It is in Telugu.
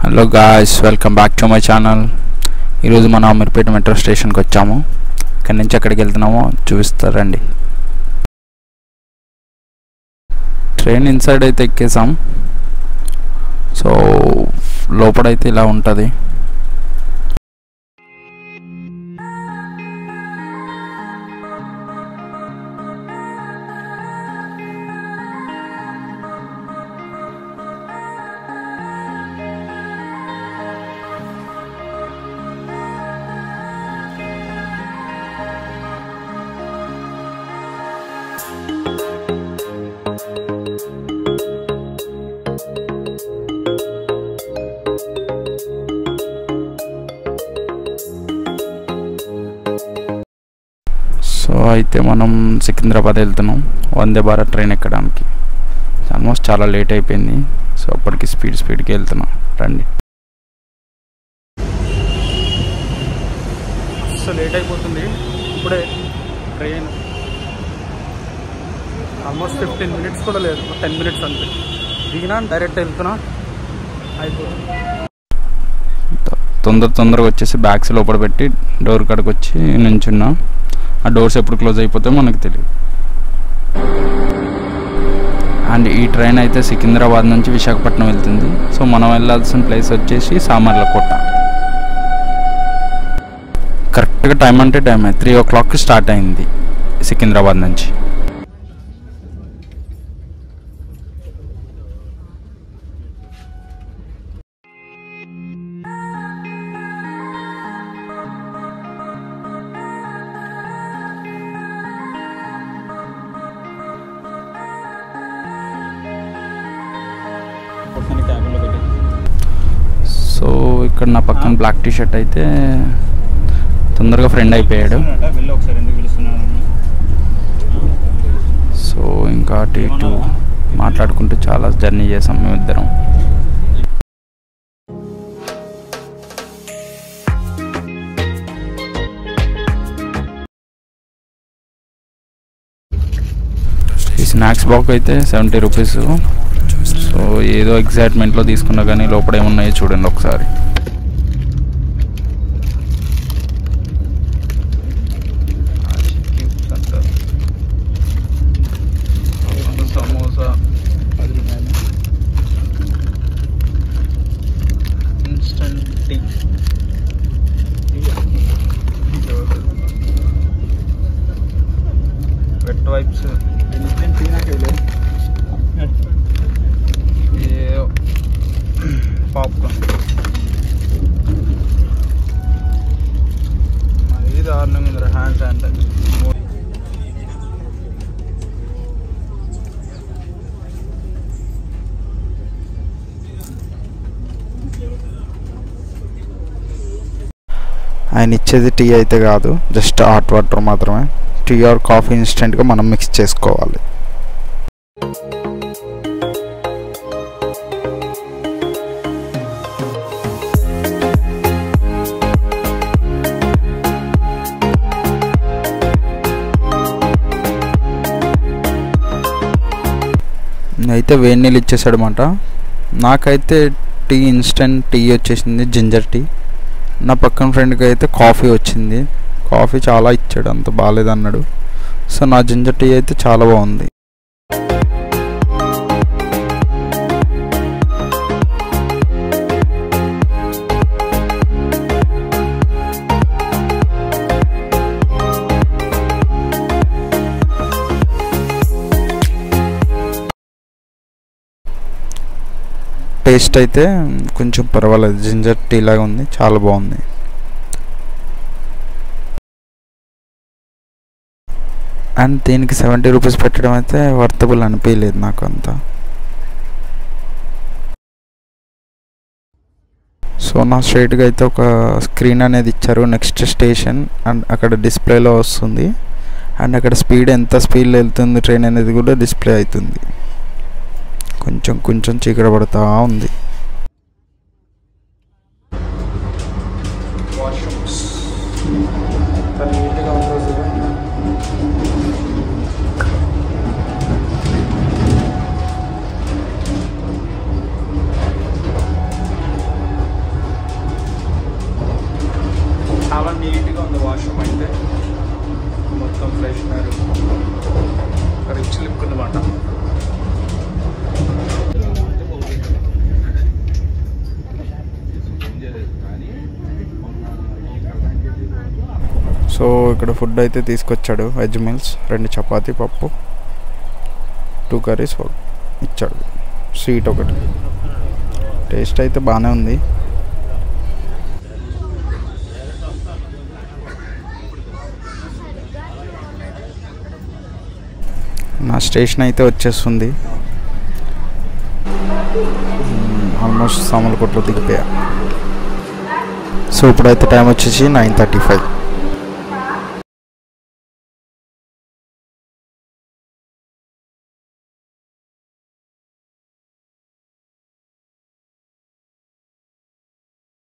Hello guys, welcome back to my channel. ఈరోజు మనం అమీర్పేట మెట్రో స్టేషన్కి వచ్చాము. ఇక్కడి నుంచి ఎక్కడికి వెళ్తున్నామో చూపిస్తారండి. ట్రైన్ ఇన్సైడ్ అయితే ఎక్కేసాం. సో లోపలైతే ఇలా ఉంటుంది. సో అయితే మనం సికింద్రాబాద్ వెళ్తున్నాం వందే భారత్ ట్రైన్ ఎక్కడానికి. ఆల్మోస్ట్ చాలా లేట్ అయిపోయింది. సో అప్పటికి స్పీడ్కి వెళ్తున్నాం. రండి. సో లేట్ అయిపోతుంది. ఇప్పుడే ట్రైన్ ఆల్మోస్ట్ 15 minutes కూడా లేదు, 10 minutes అంతే. దిగినా డైరెక్ట్ వెళ్తున్నా, అయిపోతుంది. తొందరగా వచ్చేసి బ్యాగ్స్ లోపల పెట్టి డోర్ కాడికి వచ్చి నుంచున్నా. ఆ డోర్స్ ఎప్పుడు క్లోజ్ అయిపోతాయో మనకు తెలియదు. అండ్ ఈ ట్రైన్ అయితే సికింద్రాబాద్ నుంచి విశాఖపట్నం వెళ్తుంది. సో మనం వెళ్ళాల్సిన ప్లేస్ వచ్చేసి సామర్లకోట. కరెక్ట్గా టైం అంటే టైం 3 o'clock స్టార్ట్ అయింది సికింద్రాబాద్ నుంచి. సో ఇక్కడ నా పక్కన బ్లాక్ టీ షర్ట్ అయితే తొందరగా ఫ్రెండ్ అయిపోయాడు. సో ఇంకా అటు ఇటు మాట్లాడుకుంటూ చాలా జర్నీ చేసాం మేమిద్దరం. ఈ స్నాక్స్ బాక్స్ అయితే 70 rupees. సో ఏదో ఎగ్జైట్మెంట్లో తీసుకున్నా కానీ లోపల ఏమున్నాయో చూడండి ఒకసారి. Samosa, instant tea, wet wipes, popcorn. ఇది దారుణం ఇందులో హ్యాండ్ శానిటైజర్. ఆయన ఇచ్చేది టీ అయితే కాదు, జస్ట్ హాట్ వాటర్ మాత్రమే. టీ ఆర్ కాఫీ ఇన్స్టెంట్గా మనం మిక్స్ చేసుకోవాలి. అయితే వేడి నీళ్ళు ఇచ్చేసాడనమాట. నాకైతే టీ ఇన్స్టెంట్ టీ వచ్చేసింది, జింజర్ టీ. నా పక్కన ఫ్రెండ్కి అయితే కాఫీ వచ్చింది. కాఫీ చాలా ఇచ్చాడు, అంత బాగాలేదన్నాడు. సో నా జింజర్ టీ అయితే చాలా బాగుంది. టేస్ట్ అయితే కొంచెం పర్వాలేదు, జింజర్ టీ లాగా ఉంది, చాలా బాగుంది. అండ్ దీనికి 70 rupees పెట్టడం అయితే వర్తబుల్ అనిపించలేదు నాకు అంతా. సో నా స్ట్రైట్గా అయితే ఒక స్క్రీన్ అనేది ఇచ్చారు, నెక్స్ట్ స్టేషన్ అండ్ అక్కడ డిస్ప్లేలో వస్తుంది. అండ్ అక్కడ స్పీడ్ ఎంత స్పీడ్లో వెళ్తుంది ట్రైన్ అనేది కూడా డిస్ప్లే అవుతుంది. కొంచెం చీకటి పడుతూ ఉంది. నీట్గా ఉంది వాష్రూమ్ అయితే, మొత్తం ఫ్రెషనర్, రిచ్ లుక్ అనమాట. సో ఇక్కడ ఫుడ్ అయితే తీసుకొచ్చాడు. వెజ్ మీల్స్, 2 చపాతీ, పప్పు, 2 కర్రీస్ ఇచ్చాడు, స్వీట్ ఒకటి. టేస్ట్ అయితే బాగానే ఉంది. నా స్టేషన్ అయితే వచ్చేస్తుంది. ఆల్మోస్ట్ సామర్లకోటలో దిగిపోయా. సో ఇప్పుడైతే టైం వచ్చేసి 9:35.